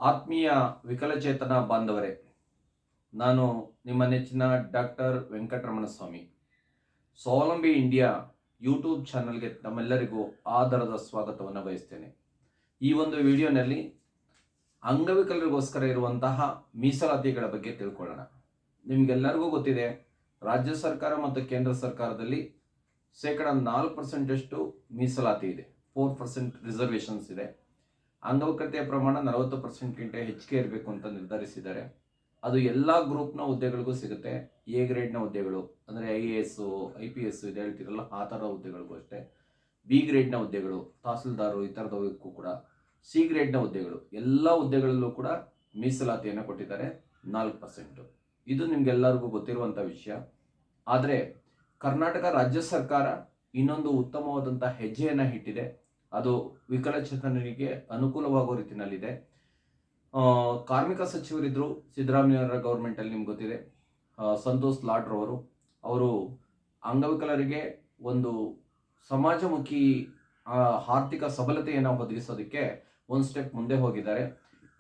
ಆತ್ಮೀಯ ವಿಕಲಚೇತನ ಬಾಂಧವರೇ, ನಾನು ನಿಮ್ಮ ನೆಚ್ಚಿನ ಡಾಕ್ಟರ್ ವೆಂಕಟರಮಣ ಸ್ವಾಮಿ. ಸ್ವಾವಲಂಬಿ ಇಂಡಿಯಾ ಯೂಟ್ಯೂಬ್ ಚಾನಲ್ಗೆ ತಮ್ಮೆಲ್ಲರಿಗೂ ಆದರದ ಸ್ವಾಗತವನ್ನು ಬಯಸ್ತೇನೆ. ಈ ಒಂದು ವಿಡಿಯೋನಲ್ಲಿ ಅಂಗವಿಕಲರಿಗೋಸ್ಕರ ಇರುವಂತಹ ಮೀಸಲಾತಿಗಳ ಬಗ್ಗೆ ತಿಳ್ಕೊಳ್ಳೋಣ. ನಿಮಗೆಲ್ಲರಿಗೂ ಗೊತ್ತಿದೆ, ರಾಜ್ಯ ಸರ್ಕಾರ ಮತ್ತು ಕೇಂದ್ರ ಸರ್ಕಾರದಲ್ಲಿ 4% ಮೀಸಲಾತಿ ಇದೆ, 4% ರಿಸರ್ವೇಷನ್ಸ್ ಇದೆ. ಅಂಗವಿಕಲತೆಯ ಪ್ರಮಾಣ 40%ಗಿಂತ ಹೆಚ್ಚಿಗೆ ಇರಬೇಕು ಅಂತ ನಿರ್ಧರಿಸಿದ್ದಾರೆ. ಅದು ಎಲ್ಲ ಗ್ರೂಪ್ನ ಹುದ್ದೆಗಳಿಗೂ ಸಿಗುತ್ತೆ. ಎ ಗ್ರೇಡ್ನ ಹುದ್ದೆಗಳು ಅಂದರೆ IAS, IPS ಇದೆ ಹೇಳ್ತಿರಲ್ಲ, ಆ ಥರ ಹುದ್ದೆಗಳಿಗೂ ಅಷ್ಟೇ. ಬಿ ಗ್ರೇಡ್ನ ಹುದ್ದೆಗಳು, ತಹಸೀಲ್ದಾರು ಈ ಥರದವಕ್ಕೂ ಕೂಡ. ಸಿ ಗ್ರೇಡ್ನ ಹುದ್ದೆಗಳು, ಎಲ್ಲ ಹುದ್ದೆಗಳಲ್ಲೂ ಕೂಡ ಮೀಸಲಾತಿಯನ್ನು ಕೊಟ್ಟಿದ್ದಾರೆ 4%. ಇದು ನಿಮಗೆಲ್ಲರಿಗೂ ಗೊತ್ತಿರುವಂಥ ವಿಷಯ. ಆದರೆ ಕರ್ನಾಟಕ ರಾಜ್ಯ ಸರ್ಕಾರ ಇನ್ನೊಂದು ಉತ್ತಮವಾದಂಥ ಹೆಜ್ಜೆಯನ್ನು ಇಟ್ಟಿದೆ. ಅದು ವಿಕಲಚೇತನರಿಗೆ ಅನುಕೂಲವಾಗೋ ರೀತಿಯಲ್ಲಿದೆ. ಕಾರ್ಮಿಕ ಸಚಿವರಿದ್ದರು ಸಿದ್ದರಾಮಯ್ಯವರ ಗೌರ್ಮೆಂಟಲ್ಲಿ, ನಿಮ್ಗೆ ಗೊತ್ತಿದೆ. ಸಂತೋಷ್ ಲಾಡ್ರ್ ಅವರು ಅಂಗವಿಕಲರಿಗೆ ಒಂದು ಸಮಾಜಮುಖಿ ಆರ್ಥಿಕ ಸಬಲತೆಯನ್ನು ಒದಗಿಸೋದಕ್ಕೆ ಒಂದು ಸ್ಟೆಪ್ ಮುಂದೆ ಹೋಗಿದ್ದಾರೆ.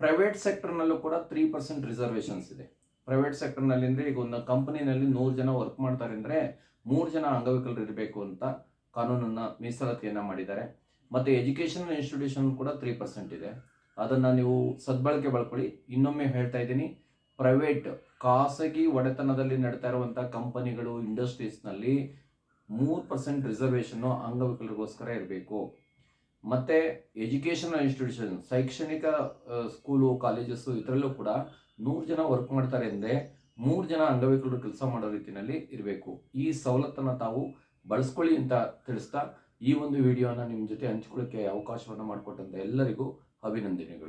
ಪ್ರೈವೇಟ್ ಸೆಕ್ಟರ್ನಲ್ಲೂ ಕೂಡ 3% ರಿಸರ್ವೇಷನ್ಸ್ ಇದೆ. ಪ್ರೈವೇಟ್ ಸೆಕ್ಟರ್ನಲ್ಲಿ ಅಂದರೆ ಈಗ ಒಂದು ಕಂಪನಿನಲ್ಲಿ 100 ಜನ ವರ್ಕ್ ಮಾಡ್ತಾರೆ ಅಂದರೆ 3 ಜನ ಅಂಗವಿಕಲರು ಇರಬೇಕು ಅಂತ ಕಾನೂನನ್ನು ಮೀಸಲಾತಿಯನ್ನು ಮಾಡಿದ್ದಾರೆ. ಮತ್ತು ಎಜುಕೇಷನಲ್ ಇನ್ಸ್ಟಿಟ್ಯೂಷನ್ ಕೂಡ 3% ಇದೆ. ಅದನ್ನು ನೀವು ಸದ್ಬಳಕೆ ಬಳಕೊಳ್ಳಿ. ಇನ್ನೊಮ್ಮೆ ಹೇಳ್ತಾ ಇದ್ದೀನಿ, ಪ್ರೈವೇಟ್ ಖಾಸಗಿ ಒಡೆತನದಲ್ಲಿ ನಡೀತಾ ಇರುವಂಥ ಕಂಪನಿಗಳು, ಇಂಡಸ್ಟ್ರೀಸ್ನಲ್ಲಿ 3% ರಿಸರ್ವೇಷನ್ನು ಅಂಗವಿಕಲರಿಗೋಸ್ಕರ ಇರಬೇಕು. ಮತ್ತು ಎಜುಕೇಷನಲ್ ಇನ್ಸ್ಟಿಟ್ಯೂಷನ್, ಶೈಕ್ಷಣಿಕ ಸ್ಕೂಲು, ಕಾಲೇಜಸ್ಸು ಇದರಲ್ಲೂ ಕೂಡ 100 ಜನ ವರ್ಕ್ ಮಾಡ್ತಾರೆ ಅಂದರೆ 3 ಜನ ಅಂಗವಿಕಲರು ಕೆಲಸ ಮಾಡೋ ರೀತಿಯಲ್ಲಿ ಇರಬೇಕು. ಈ ಸವಲತ್ತನ್ನು ತಾವು ಬಳಸ್ಕೊಳ್ಳಿ ಅಂತ ತಿಳಿಸ್ತಾ ಈ ಒಂದು ವಿಡಿಯೋನ ನಿಮ್ಮ ಜೊತೆ ಹಂಚ್ಕೊಳ್ಳೋಕ್ಕೆ ಅವಕಾಶವನ್ನು ಮಾಡಿಕೊಟ್ಟಂಥ ಎಲ್ಲರಿಗೂ ಅಭಿನಂದನೆಗಳು.